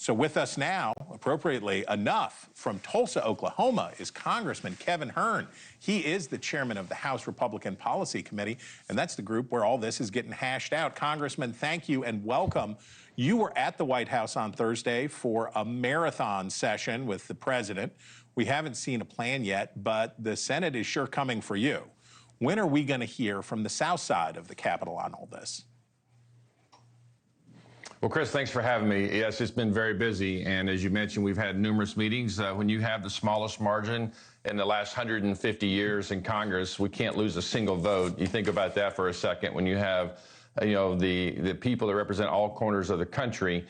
So with us now, appropriately enough, from Tulsa, Oklahoma, is Congressman Kevin Hern. He is the chairman of the House Republican Policy Committee, and that's the group where all this is getting hashed out. Congressman, thank you and welcome. You were at the White House on Thursday for a marathon session with the president. We haven't seen a plan yet, but the Senate is sure coming for you. When are we going to hear from the South side of the Capitol on all this? Well, Chris, thanks for having me. Yes, it's been very busy. And as you mentioned, we've had numerous meetings. When you have the smallest margin in the last 150 years in Congress, we can't lose a single vote. You think about that for a second. When you have, the people that represent all corners of the country,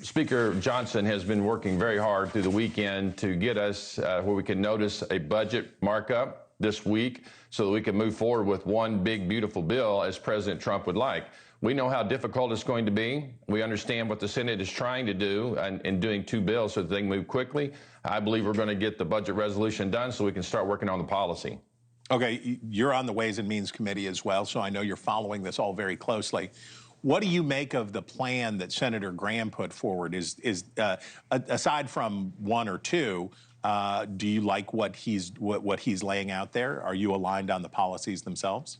Speaker Johnson has been working very hard through the weekend to get us where we can notice a budget markup this week so that we can move forward with one big, beautiful bill as President Trump would like. We know how difficult it's going to be. We understand what the Senate is trying to do in doing two bills so that they can move quickly. I believe we're going to get the budget resolution done so we can start working on the policy. Okay, you're on the Ways and Means Committee as well, so I know you're following this all very closely. What do you make of the plan that Senator Graham put forward? Aside from one or two, do you like what he's laying out there? Are you aligned on the policies themselves?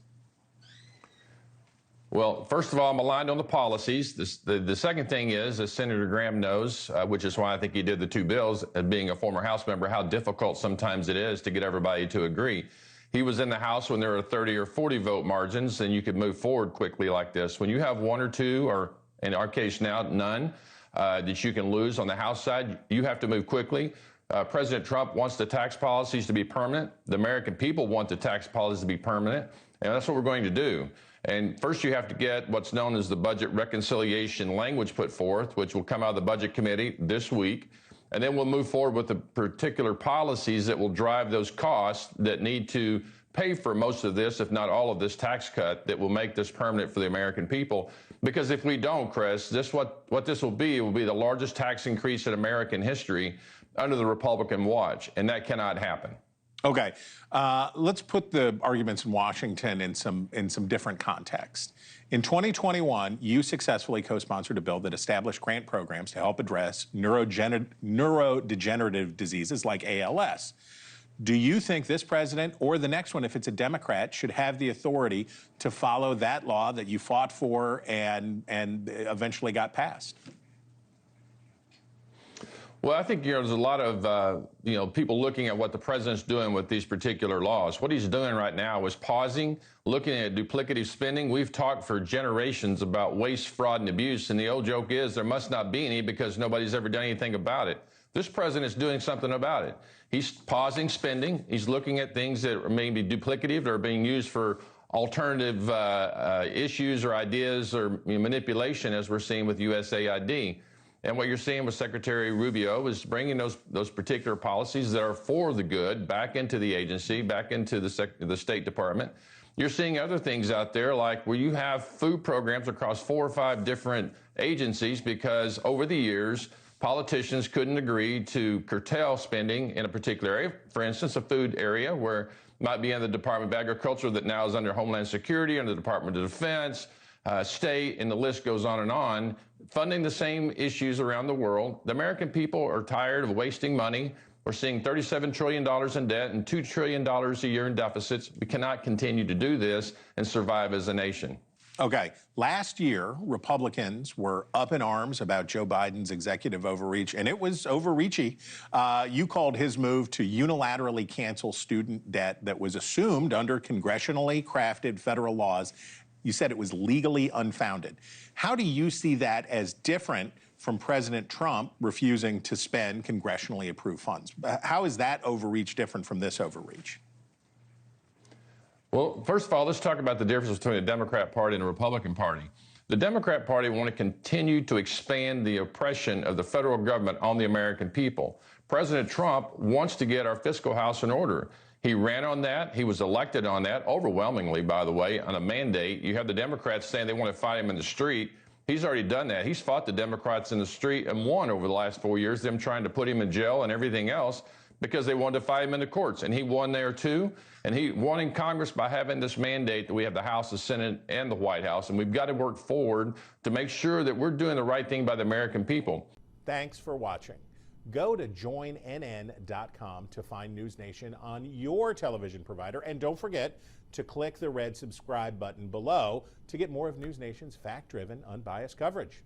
Well, first of all, I'm aligned on the policies. The second thing is, as Senator Graham knows, which is why I think he did the two bills, being a former House member, how difficult sometimes it is to get everybody to agree. He was in the House when there were 30 or 40 vote margins, and you could move forward quickly like this. When you have one or two, or in our case now, none, that you can lose on the House side, you have to move quickly. President Trump wants the tax policies to be permanent. The American people want the tax policies to be permanent, and that's what we're going to do. And first you have to get what's known as the budget reconciliation language put forth, which will come out of the Budget Committee this week. And then we'll move forward with the particular policies that will drive those costs that need to pay for most of this, if not all of this tax cut that will make this permanent for the American people. Because if we don't, Chris, what this will be the largest tax increase in American history under the Republican watch, and that cannot happen. Okay, let's put the arguments in Washington in some different context. In 2021, you successfully co-sponsored a bill that established grant programs to help address neurodegenerative diseases like ALS. Do you think this president or the next one, if it's a Democrat, should have the authority to follow that law that you fought for and eventually got passed? Well, I think there's a lot of people looking at what the president's doing with these particular laws. What he's doing right now is pausing, looking at duplicative spending. We've talked for generations about waste, fraud, and abuse, and the old joke is there must not be any because nobody's ever done anything about it. This president is doing something about it. He's pausing spending. He's looking at things that may be duplicative or are being used for alternative issues or ideas or manipulation, as we're seeing with USAID. And what you're seeing with Secretary Rubio is bringing those particular policies that are for the good back into the agency, back into the State Department. You're seeing other things out there like where you have food programs across 4 or 5 different agencies because over the years, politicians couldn't agree to curtail spending in a particular area. For instance, a food area where it might be in the Department of Agriculture that now is under Homeland Security, under the Department of Defense, state, and the list goes on, funding the same issues around the world. The American people are tired of wasting money. We're seeing $37 trillion in debt and $2 trillion a year in deficits. We cannot continue to do this and survive as a nation. Okay, last year, Republicans were up in arms about Joe Biden's executive overreach, and it was overreachy. You called his move to unilaterally cancel student debt that was assumed under congressionally crafted federal laws. You said it was legally unfounded. How do you see that as different from President Trump refusing to spend congressionally approved funds? How is that overreach different from this overreach? Well, first of all, let's talk about the difference between the Democrat Party and the Republican Party. The Democrat Party want to continue to expand the oppression of the federal government on the American people. President Trump wants to get our fiscal house in order. He ran on that. He was elected on that, overwhelmingly, by the way, on a mandate. You have the Democrats saying they want to fight him in the street. He's already done that. He's fought the Democrats in the street and won over the last 4 years, them trying to put him in jail and everything else because they wanted to fight him in the courts. And he won there, too. And he won in Congress by having this mandate that we have the House, the Senate, and the White House. And we've got to work forward to make sure that we're doing the right thing by the American people. Thanks for watching. Go to joinnn.com to find NewsNation on your television provider. And don't forget to click the red subscribe button below to get more of NewsNation's fact-driven, unbiased coverage.